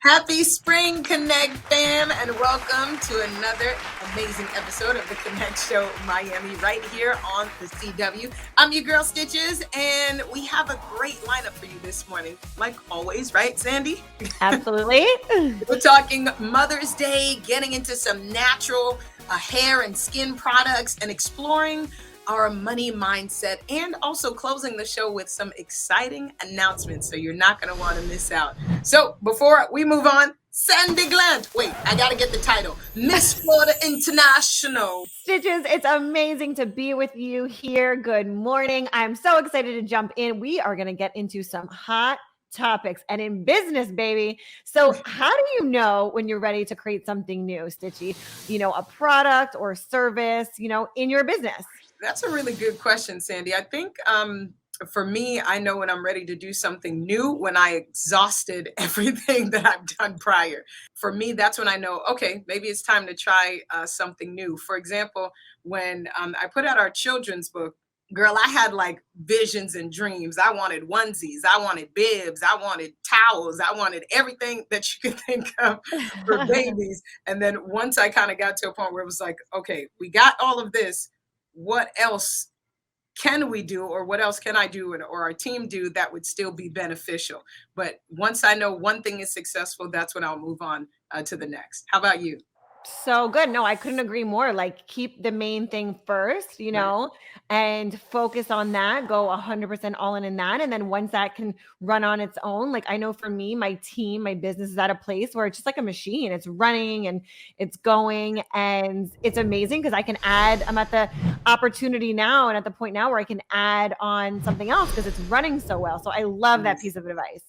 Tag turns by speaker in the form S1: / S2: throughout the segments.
S1: Happy Spring Connect fam, and welcome to another amazing episode of the Connect Show Miami right here on the CW. I'm your girl Stitches, and we have a great lineup for you this morning. Like always, right, Sandy?
S2: Absolutely.
S1: We're talking Mother's Day, getting into some natural hair and skin products, and exploring our money mindset, and also closing the show with some exciting announcements. So you're not going to want to miss out. So before we move on, Sandy Glenn. Wait, I got to get the title. Miss Florida International.
S2: Stitches, it's amazing to be with you here. Good morning. I'm so excited to jump in. We are going to get into some hot topics and in business, baby. So how do you know when you're ready to create something new, Stitchy? A product or service, in your business?
S1: That's a really good question, Sandy. I think for me, I know when I'm ready to do something new, when I exhausted everything that I've done prior. For me, that's when I know, okay, maybe it's time to try something new. For example, when I put out our children's book, girl, I had like visions and dreams. I wanted onesies, I wanted bibs, I wanted towels, I wanted everything that you could think of for babies. And then once I kind of got to a point where it was like, okay, we got all of this. What else can we do, or what else can I do, or our team do that would still be beneficial? But once I know one thing is successful, that's when I'll move on to the next. How about you?
S2: So good. No, I couldn't agree more. Like, keep the main thing first,
S1: Right.
S2: and focus on that, go 100% all in that. And then once that can run on its own, like I know for me, my team, my business is at a place where it's just like a machine. It's running and it's going, and it's amazing because I'm at the opportunity now and at the point now where I can add on something else because it's running so well. So I love that
S1: Yes.
S2: piece of advice.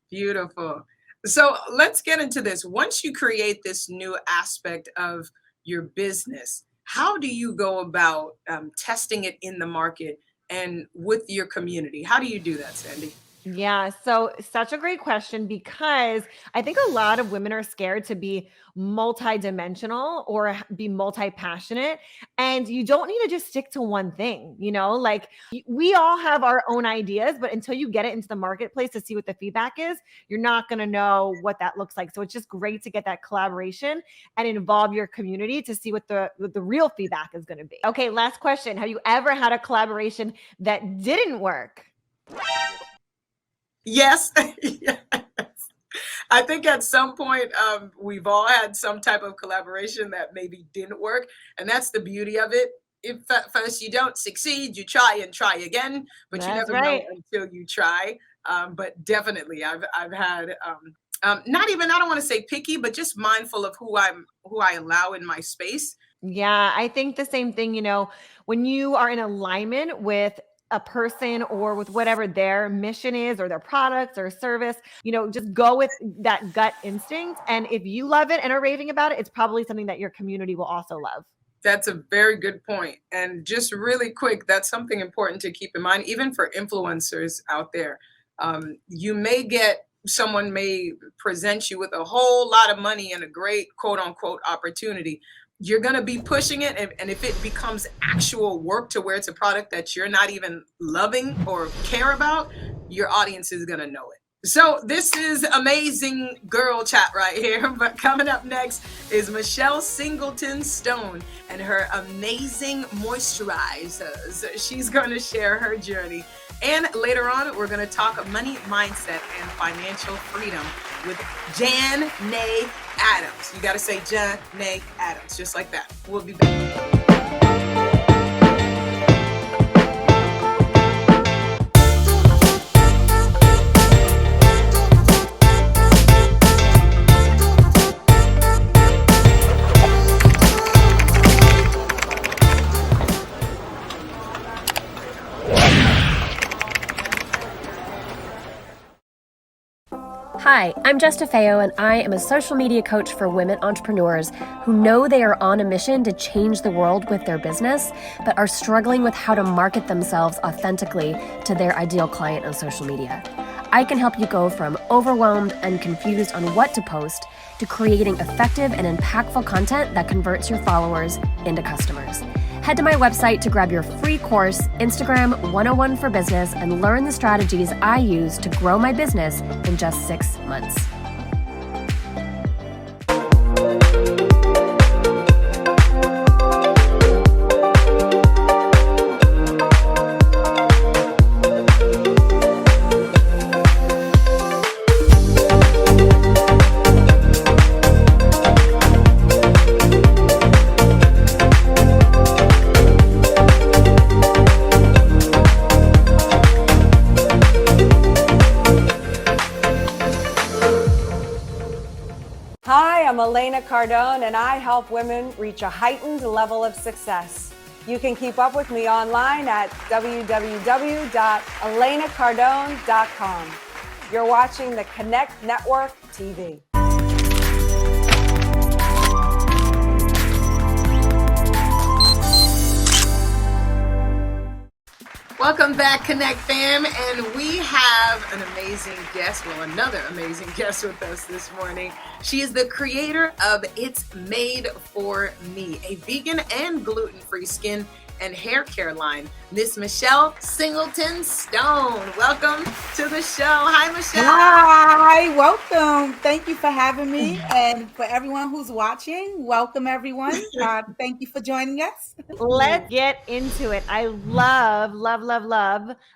S1: Beautiful. So let's get into this. Once you create this new aspect of your business, how do you go about testing it in the market and with your community? How do you do that, Sandy?
S2: Yeah, so such a great question because I think a lot of women are scared to be multidimensional or be multi-passionate, and you don't need to just stick to one thing, like we all have our own ideas, but until you get it into the marketplace to see what the feedback is, you're not going to know what that looks like. So it's just great to get that collaboration and involve your community to see what the real feedback is going to be. Okay, last question. Have you ever had a collaboration that didn't work?
S1: Yes. Yes. I think at some point we've all had some type of collaboration that maybe didn't work. And that's the beauty of it. If at first you don't succeed, you try and try again, but you
S2: That's
S1: never know
S2: right.
S1: until you try. But definitely I've had not even, I don't want to say picky, but just mindful of who I allow in my space.
S2: Yeah, I think the same thing, when you are in alignment with a person or with whatever their mission is or their products or service, just go with that gut instinct. And if you love it and are raving about it, it's probably something that your community will also love.
S1: That's a very good point. And just really quick, that's something important to keep in mind, even for influencers out there. You may get someone may present you with a whole lot of money and a great quote unquote opportunity. You're going to be pushing it. And if it becomes actual work to where it's a product that you're not even loving or care about, your audience is going to know it. So this is amazing girl chat right here. But coming up next is Michelle Singleton Stone and her amazing moisturizers. She's going to share her journey. And later on, we're going to talk money mindset and financial freedom with Janae Adams. You got to say Janae Adams, just like that. We'll be back.
S3: Hi, I'm Jess DeFeo, and I am a social media coach for women entrepreneurs who know they are on a mission to change the world with their business, but are struggling with how to market themselves authentically to their ideal client on social media. I can help you go from overwhelmed and confused on what to post to creating effective and impactful content that converts your followers into customers. Head to my website to grab your free course, Instagram 101 for Business, and learn the strategies I use to grow my business in just 6 months.
S4: Hi, I'm Elena Cardone, and I help women reach a heightened level of success. You can keep up with me online at www.elenacardone.com. You're watching the Connect Network TV.
S1: Welcome back, Connect fam, and we have an amazing guest, another amazing guest with us this morning. She is the creator of It's Made For Me, a vegan and gluten-free skin and hair care line, Miss Michelle Singleton Stone. Welcome to the show. Hi, Michelle.
S5: Hi, welcome. Thank you for having me. And for everyone who's watching, welcome everyone. Thank you for joining us.
S2: Let's get into it. I love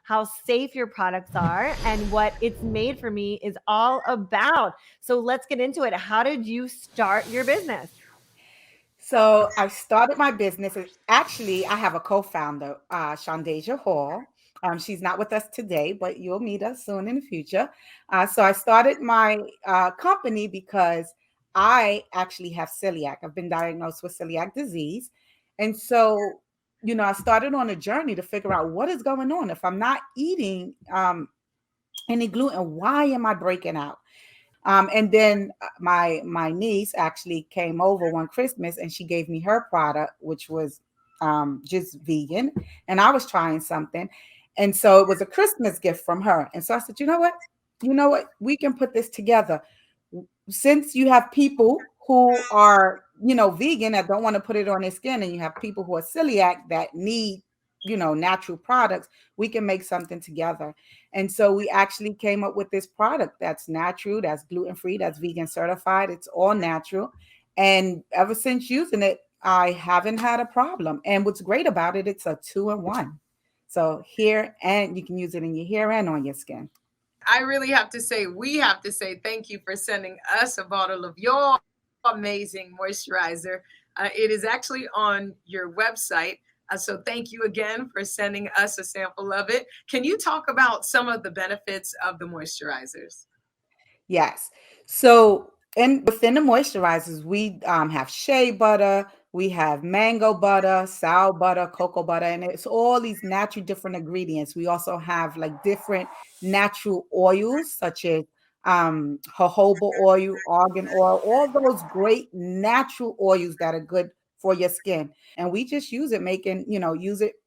S2: how safe your products are and what It's Made For Me is all about. So let's get into it. How did you start your business?
S5: So I started my business. Actually, I have a co-founder, Shondasia Hall. She's not with us today, but you'll meet us soon in the future. So I started my company because I actually have celiac. I've been diagnosed with celiac disease. And so, I started on a journey to figure out what is going on. If I'm not eating any gluten, why am I breaking out? And then my niece actually came over one Christmas and she gave me her product, which was just vegan. And I was trying something. And so it was a Christmas gift from her. And so I said, you know what? We can put this together. Since you have people who are, vegan that don't want to put it on their skin, and you have people who are celiac that need, natural products, we can make something together. And so we actually came up with this product that's natural, that's gluten-free, that's vegan certified. It's all natural. And ever since using it, I haven't had a problem. And what's great about it, it's a 2-in-1. So here, and you can use it in your hair and on your skin.
S1: I really have to say, we have to say thank you for sending us a bottle of your amazing moisturizer. It is actually on your website. So thank you again for sending us a sample of it. Can you talk about some of the benefits of the moisturizers?
S5: Yes. So within the moisturizers, we have shea butter, we have mango butter, sour butter, cocoa butter, and it's all these natural different ingredients. We also have like different natural oils such as jojoba oil, argan oil, all those great natural oils that are good for your skin. And we just use it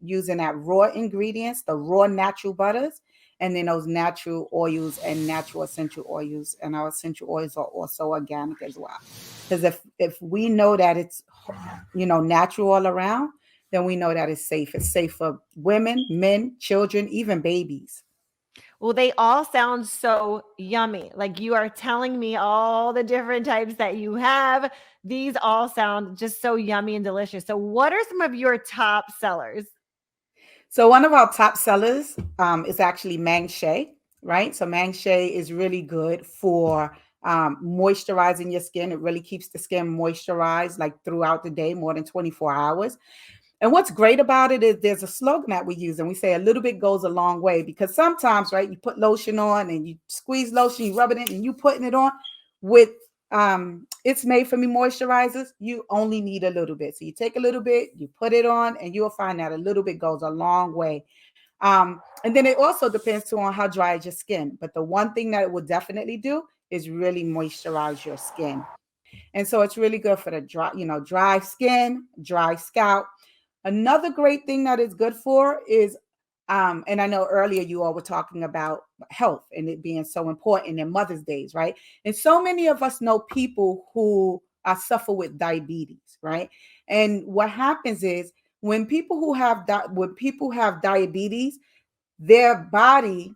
S5: using that raw ingredients, the raw natural butters, and then those natural oils and natural essential oils. And our essential oils are also organic as well. Because if we know that it's, natural all around, then we know that it's safe. It's safe for women, men, children, even babies.
S2: Well, they all sound so yummy. Like you are telling me all the different types that you have. These all sound just so yummy and delicious. So what are some of your top sellers?
S5: So one of our top sellers is actually Mang Shea, right? So Mang Shea is really good for moisturizing your skin. It really keeps the skin moisturized like throughout the day, more than 24 hours. And what's great about it is there's a slogan that we use, and we say a little bit goes a long way, because sometimes, right, you put lotion on and you squeeze lotion, you rub it in and you putting it on. With It's Made For Me moisturizers, you only need a little bit. So you take a little bit, you put it on, and you'll find that a little bit goes a long way. And then it also depends on how dry is your skin. But the one thing that it will definitely do is really moisturize your skin. And so it's really good for the dry skin, dry scalp. Another great thing that it's good for is, and I know earlier you all were talking about health and it being so important in Mother's Days, right? And so many of us know people who suffer with diabetes, right? And what happens is when people have diabetes, their body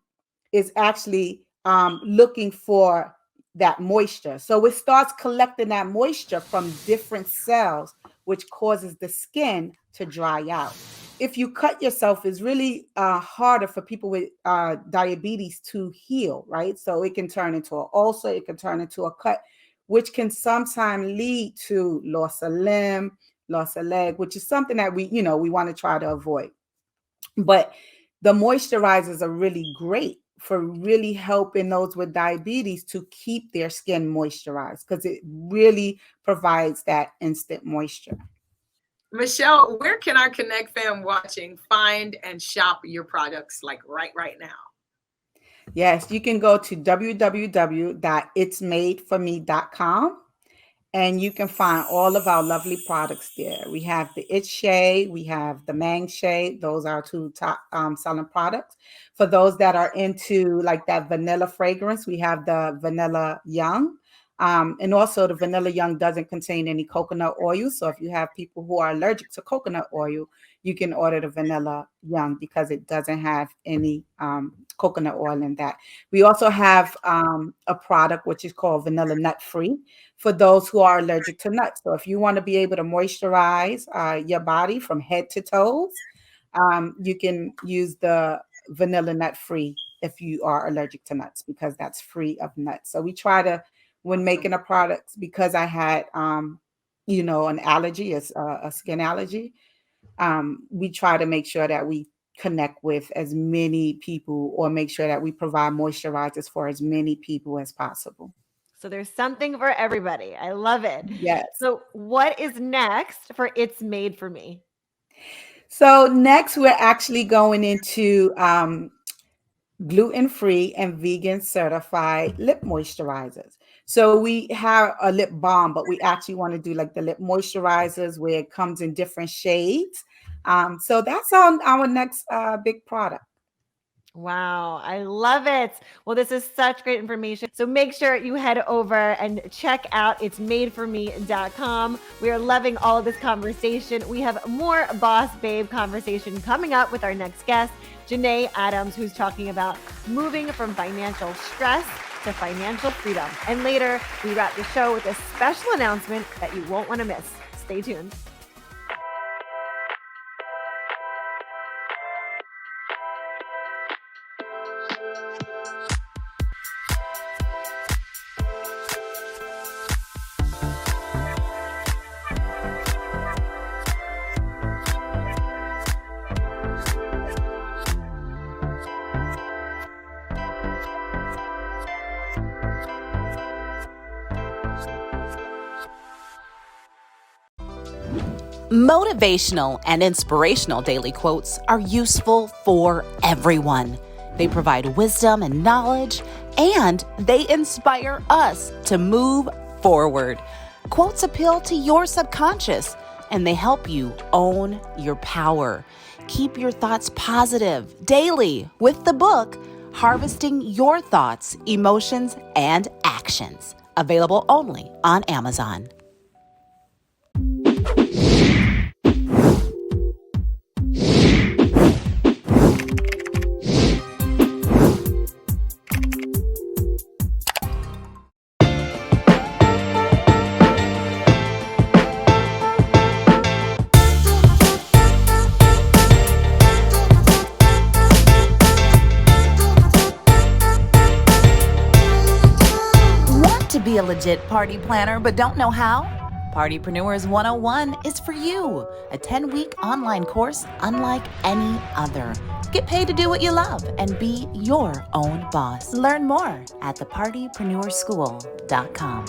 S5: is actually looking for that moisture. So it starts collecting that moisture from different cells, which causes the skin to dry out. If you cut yourself, it's really harder for people with diabetes to heal, right? So it can turn into an ulcer, it can turn into a cut, which can sometimes lead to loss of limb, loss of leg, which is something that we want to try to avoid. But the moisturizers are really great for really helping those with diabetes to keep their skin moisturized, because it really provides that instant moisture.
S1: Michelle, where can our Connect fam watching find and shop your products like right now?
S5: Yes, you can go to www.itsmadeforme.com and you can find all of our lovely products there. We have the It's Shea, we have the Mang Shea. Those are our two top selling products. For those that are into like that vanilla fragrance, we have the Vanilla Young. And also the Vanilla Young doesn't contain any coconut oil. So if you have people who are allergic to coconut oil, you can order the Vanilla Young because it doesn't have any coconut oil in that. We also have a product which is called Vanilla Nut Free for those who are allergic to nuts. So if you want to be able to moisturize your body from head to toes, you can use the Vanilla Nut Free if you are allergic to nuts, because that's free of nuts. So we try to, when making a product, because I had, an allergy, a skin allergy, we try to make sure that we connect with as many people, or make sure that we provide moisturizers for as many people as possible.
S2: So there's something for everybody. I love it.
S5: Yes.
S2: So what is next for It's Made for Me?
S5: So next, we're actually going into gluten-free and vegan certified lip moisturizers. So we have a lip balm, but we actually want to do like the lip moisturizers where it comes in different shades. So that's on our next big product.
S2: Wow, I love it. Well, this is such great information. So make sure you head over and check out itsmadeforme.com. We are loving all of this conversation. We have more Boss Babe conversation coming up with our next guest, Janae Adams, who's talking about moving from financial stress to financial freedom. And later, we wrap the show with a special announcement that you won't want to miss. Stay tuned.
S6: Motivational and inspirational daily quotes are useful for everyone. They provide wisdom and knowledge, and they inspire us to move forward. Quotes appeal to your subconscious, and they help you own your power. Keep your thoughts positive daily with the book, Harvesting Your Thoughts, Emotions, and Actions. Available only on Amazon. Be a legit party planner but don't know how? Partypreneurs 101 is for you. A 10-week online course unlike any other. Get paid to do what you love and be your own boss. Learn more at thepartypreneurschool.com.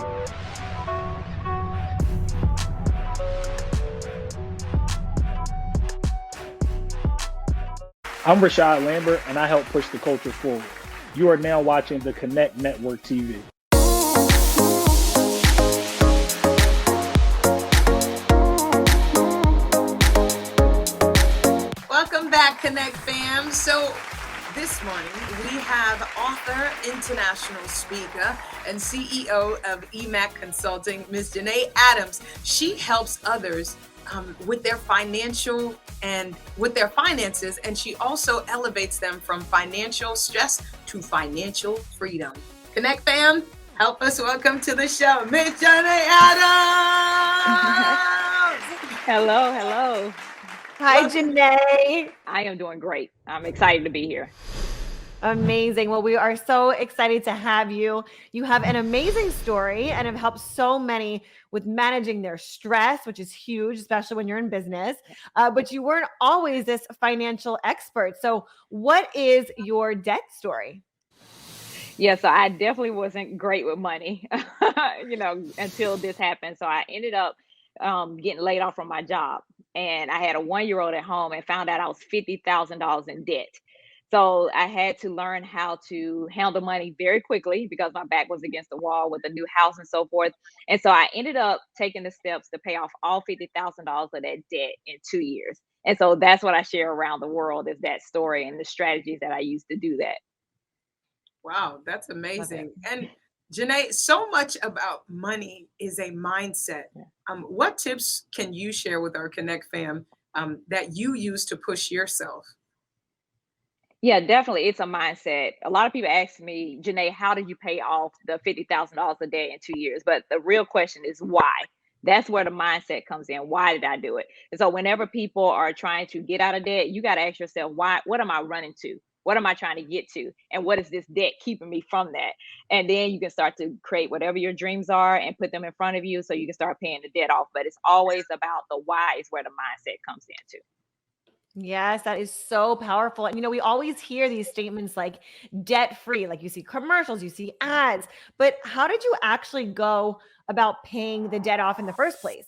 S7: I'm Rashad Lambert, and I help push the culture forward. You are now watching the Connect Network TV.
S1: Welcome back, Connect fam. So this morning we have author, international speaker, and CEO of EMAC Consulting, Ms. Janae Adams. She helps others with their financial and with their finances, and she also elevates them from financial stress to financial freedom. Connect fam, help us welcome to the show, Ms. Janae Adams.
S8: Hello.
S2: Hi, Janae.
S8: I am doing great. I'm excited to be here.
S2: Amazing. Well, we are so excited to have you. You have an amazing story and have helped so many with managing their stress, which is huge, especially when you're in business. But you weren't always this financial expert. So what is your debt story?
S8: Yeah, so I definitely wasn't great with money, until this happened. So I ended up getting laid off from my job, and I had a 1 year old at home, and found out I was $50,000 in debt. So I had to learn how to handle money very quickly because my back was against the wall with a new house and so forth. And so I ended up taking the steps to pay off all $50,000 of that debt in 2 years. And so that's what I share around the world, is that story and the strategies that I used to do that.
S1: Wow, that's
S2: Love it.
S1: amazing. And Janae, so much about money is a mindset.
S8: Yeah.
S1: What tips can you share with our Connect fam that you use to push yourself?
S8: Yeah, definitely. It's a mindset. A lot of people ask me, Janae, how did you pay off the $50,000 a day in 2 years? But the real question is why? That's where the mindset comes in. Why did I do it? And so whenever people are trying to get out of debt, you got to ask yourself, why? What am I running to? What am I trying to get to? And what is this debt keeping me from that? And then you can start to create whatever your dreams are and put them in front of you so you can start paying the debt off. But it's always about the why is where the mindset comes into.
S2: Yes, that is so powerful. And we always hear these statements like debt free, like you see commercials, you see ads, but how did you actually go about paying the debt off in the first place?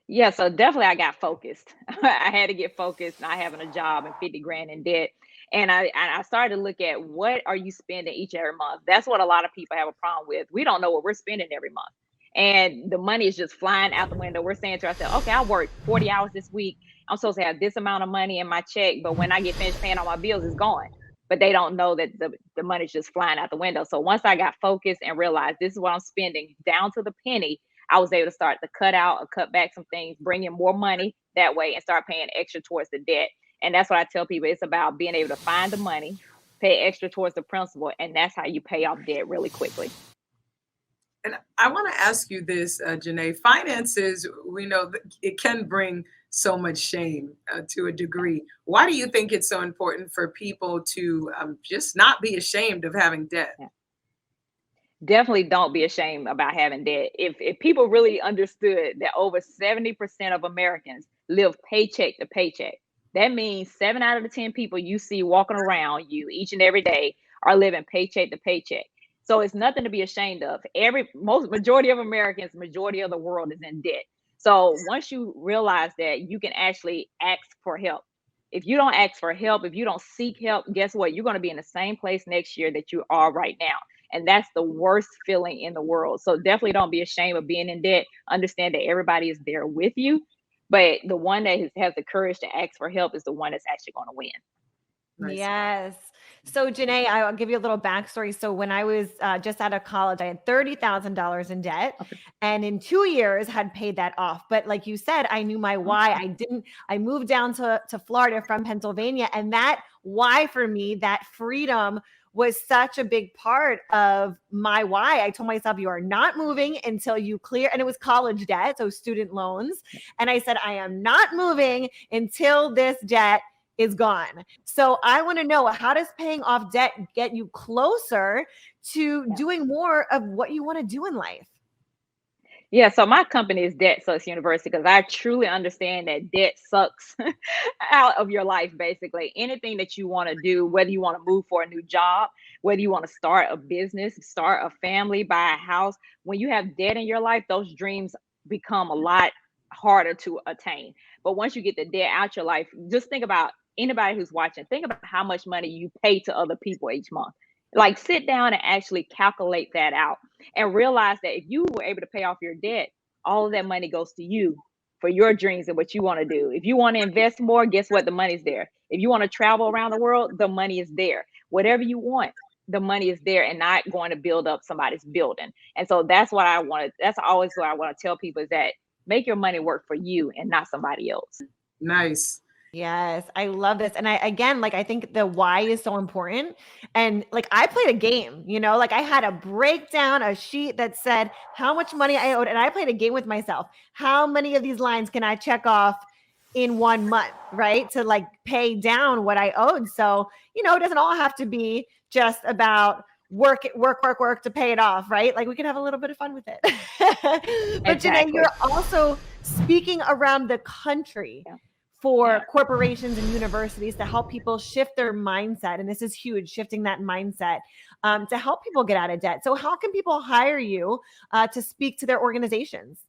S8: Yeah, so definitely I got focused. I had to get focused, not having a job and 50 grand in debt. And I started to look at what are you spending each and every month. That's what a lot of people have a problem with. We don't know what we're spending every month. And the money is just flying out the window. We're saying to ourselves, okay, I worked 40 hours this week. I'm supposed to have this amount of money in my check, but when I get finished paying all my bills, it's gone. But they don't know that the money's just flying out the window. So once I got focused and realized this is what I'm spending down to the penny, I was able to start to cut out or cut back some things, bring in more money that way, and start paying extra towards the debt. And that's what I tell people. It's about being able to find the money, pay extra towards the principal, and that's how you pay off debt really quickly.
S1: And I want to ask you this, Janae. Finances, we know that it can bring so much shame to a degree. Why do you think it's so important for people to just not be ashamed of having debt?
S8: Yeah. Definitely don't be ashamed about having debt. If people really understood that over 70% of Americans live paycheck to paycheck, that means 7 out of the 10 people you see walking around you each and every day are living paycheck to paycheck. So it's nothing to be ashamed of. Majority of Americans, majority of the world is in debt. So once you realize that, you can actually ask for help. If you don't ask for help, if you don't seek help, guess what? You're going to be in the same place next year that you are right now. And that's the worst feeling in the world. So definitely don't be ashamed of being in debt. Understand that everybody is there with you. But the one that has the courage to ask for help is the one that's actually going to win.
S1: Nice.
S2: Yes. So Janae, I'll give you a little backstory. So when I was just out of college, I had $30,000 in debt, and in 2 years had paid that off. But like you said, I knew my why. I moved down to Florida from Pennsylvania, and that why for me, that freedom was such a big part of my why. I told myself, you are not moving until you clear, and it was college debt, so student loans. And I said, I am not moving until this debt is gone. So I want to know, how does paying off debt get you closer to doing more of what you want to do in life?
S8: Yeah, so my company is Debt Sucks University because I truly understand that debt sucks out of your life, basically. Anything that you want to do, whether you want to move for a new job, whether you want to start a business, start a family, buy a house, when you have debt in your life, those dreams become a lot harder to attain. But once you get the debt out your life, just think about anybody who's watching, think about how much money you pay to other people each month. Like, sit down and actually calculate that out and realize that if you were able to pay off your debt, all of that money goes to you for your dreams and what you want to do. If you want to invest more, guess what? The money's there. If you want to travel around the world, the money is there. Whatever you want, the money is there, and not going to build up somebody's building. And so that's what I want to, that's always what I want to tell people, is that make your money work for you and not somebody else.
S1: Nice.
S2: Yes, I love this. And I think the why is so important. And like, I played a game, like I had a breakdown, a sheet that said how much money I owed. And I played a game with myself. How many of these lines can I check off in 1 month, right? To like pay down what I owed. So, it doesn't all have to be just about work to pay it off, right? Like, we can have a little bit of fun with it. But
S8: Exactly.
S2: Janae, you're also speaking around the country for corporations and universities to help people shift their mindset. And this is huge, shifting that mindset. to help people get out of debt. So how can people hire you to speak to their organizations?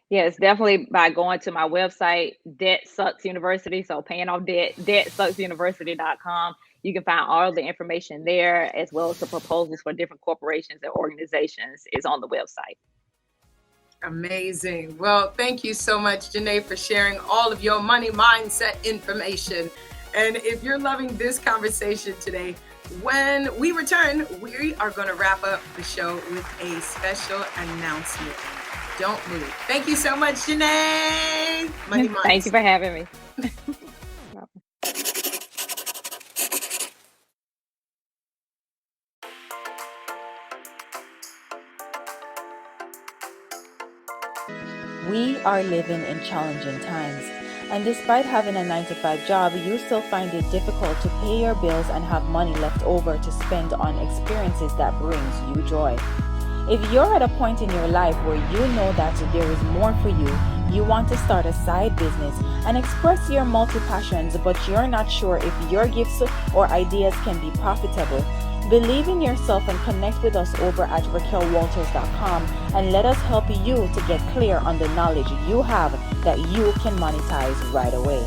S8: Yes, definitely by going to my website, Debt Sucks University. So paying off debt, debtsucksuniversity.com. You can find all the information there, as well as the proposals for different corporations and organizations is on the website.
S1: Amazing. Well, thank you so much, Janae, for sharing all of your money mindset information. And if you're loving this conversation today, when we return, we are going to wrap up the show with a special announcement. Don't move. Thank you so much, Janae. Money Minds.
S8: Thank you for having me.
S9: We are living in challenging times, and despite having a 9-to-5 job, you still find it difficult to pay your bills and have money left over to spend on experiences that brings you joy. If you're at a point in your life where you know that there is more for you, you want to start a side business and express your multi-passions, but you're not sure if your gifts or ideas can be profitable, believe in yourself and connect with us over at RaquelWalters.com and let us help you to get clear on the knowledge you have that you can monetize right away.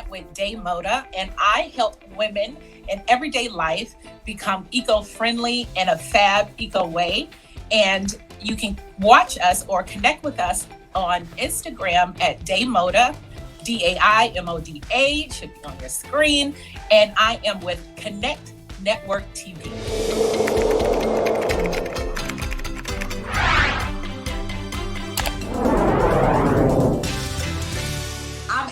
S10: With Day Moda, and I help women in everyday life become eco-friendly in a fab eco way. And you can watch us or connect with us on Instagram at Day Moda, DAIMODA, should be on your screen. And I am with Connect Network TV.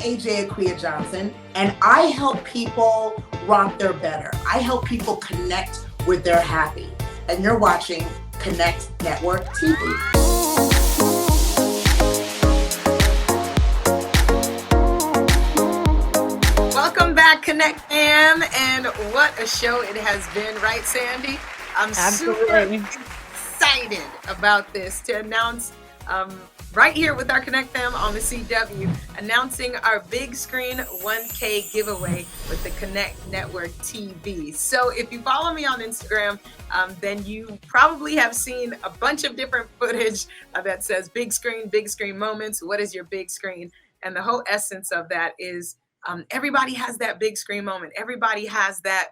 S11: AJ Aquia Johnson, and I help people rock their better. I help people connect with their happy. And you're watching Connect Network TV.
S1: Welcome back, Connect Fam, and what a show it has been, right, Sandy? I'm
S2: Absolutely.
S1: super excited about this to announce right here with our Connect Fam on the CW, announcing our big screen 1K giveaway with the Connect Network TV. So if you follow me on Instagram, then you probably have seen a bunch of different footage that says big screen moments. What is your big screen? And the whole essence of that is everybody has that big screen moment. Everybody has that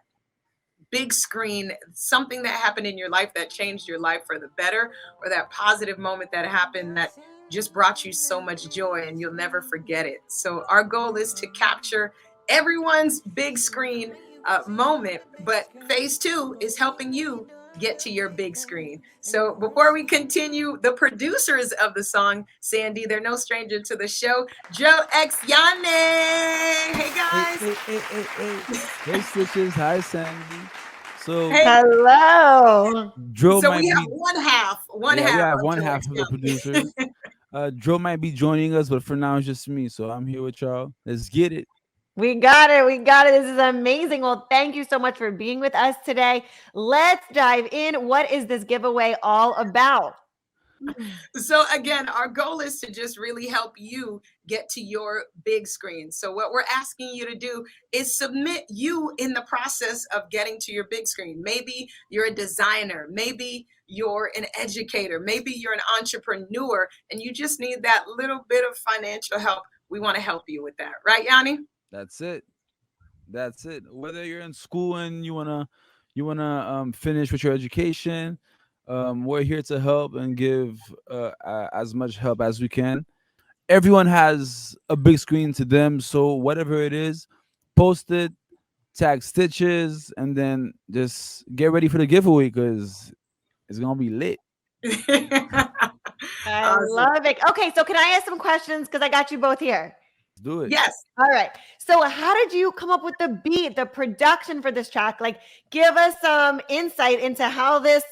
S1: big screen, something that happened in your life that changed your life for the better, or that positive moment that happened that just brought you so much joy and you'll never forget it. So our goal is to capture everyone's big screen moment, but phase 2 is helping you get to your big screen. So before we continue, the producers of the song, Sandy, they're no stranger to the show, Joe X Yane. Hey guys.
S12: Hey Stitches, hi Sandy. So
S1: hey.
S2: Hello.
S12: Joe
S1: so
S12: might
S1: we have
S12: be,
S1: one half.
S12: we have one half of the producers. Joe might be joining us, but for now it's just me. So I'm here with y'all. Let's get it.
S2: We got it. We got it. This is amazing. Well, thank you so much for being with us today. Let's dive in. What is this giveaway all about?
S1: So again, our goal is to just really help you get to your big screen. So what we're asking you to do is submit you in the process of getting to your big screen. Maybe you're a designer, maybe you're an educator, maybe you're an entrepreneur, and you just need that little bit of financial help. We want to help you with that. Right, Yanni?
S12: That's it. That's it. Whether you're in school and you wanna finish with your education, we're here to help and give as much help as we can. Everyone has a big screen to them, so whatever it is, post it, tag Stitches, and then just get ready for the giveaway because it's gonna be lit.
S2: I love it. Okay, so can I ask some questions because I got you both here?
S12: do it.
S1: Yes.
S2: All right. So how did you come up with the beat, the production for this track? Like, give us some insight into how this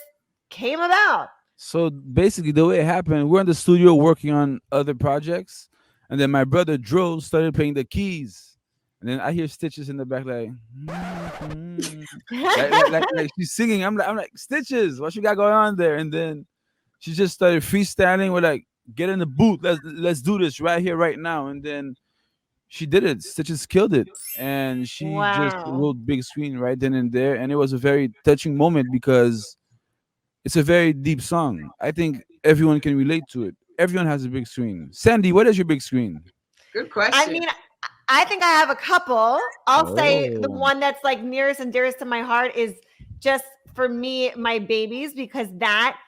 S2: came about.
S12: So basically, the way it happened, we're in the studio working on other projects, and then my brother Dro started playing the keys, and then I hear Stitches in the back, like, like she's singing. I'm like, Stitches, what you got going on there? And then she just started freestyling. We're like, get in the booth, let's do this right here, right now. And then she did it. Stitches killed it, and she just
S2: Wow.
S12: wrote Big Screen right then and there, and it was a very touching moment because it's a very deep song. I think everyone can relate to it. Everyone has a big screen. Sandy, what is your big screen?
S1: Good question.
S2: I mean, I think I have a couple. I'll say the
S12: Oh.
S2: one that's like nearest and dearest to my heart is just for me, my babies, because that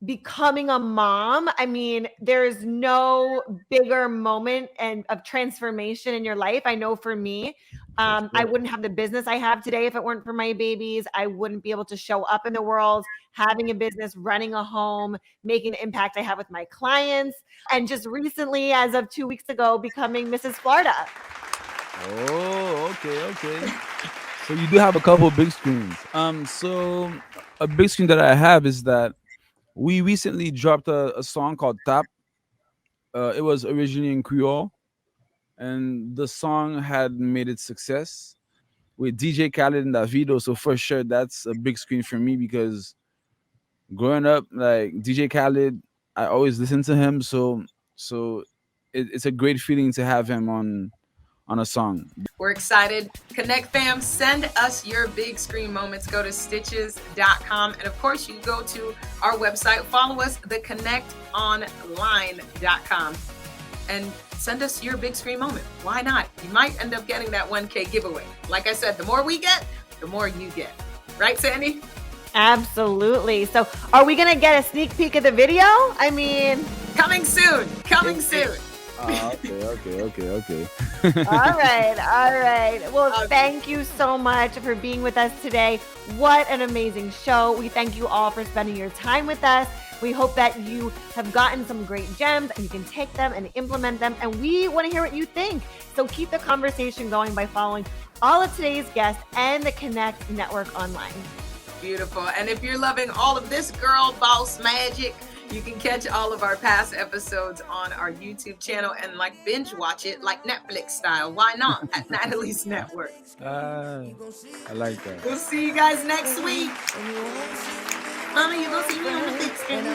S2: becoming a mom, I mean, there's no bigger moment and of transformation in your life. I know for me, I wouldn't have the business I have today if it weren't for my babies. I wouldn't be able to show up in the world, having a business, running a home, making the impact I have with my clients. And just recently, as of 2 weeks ago, becoming Mrs. Florida.
S12: Oh, okay. So you do have a couple of big screens. So a big screen that I have is that we recently dropped a song called Tap. It was originally in Creole, and the song had made its success with DJ Khaled and Davido. So for sure, that's a big screen for me because growing up, like DJ Khaled, I always listened to him. So it's a great feeling to have him on a song.
S1: We're excited. Connect fam, send us your big screen moments. Go to stitches.com. And of course, you go to our website, follow us, theconnectonline.com, and send us your big screen moment. Why not? You might end up getting that 1K giveaway. Like I said, the more we get, the more you get. Right, Sandy?
S2: Absolutely. So are we going to get a sneak peek of the video? I mean,
S1: coming soon. Coming soon.
S12: Okay.
S2: All right. Well, thank you so much for being with us today. What an amazing show. We thank you all for spending your time with us. We hope that you have gotten some great gems and you can take them and implement them. And we want to hear what you think. So keep the conversation going by following all of today's guests and the Connect Network online.
S1: Beautiful. And if you're loving all of this girl boss magic, you can catch all of our past episodes on our YouTube channel and like binge watch it like Netflix style. Why not? At Natalie's Network.
S12: I like that.
S1: We'll see you guys next week. Mama, you gonna see me on the big screen.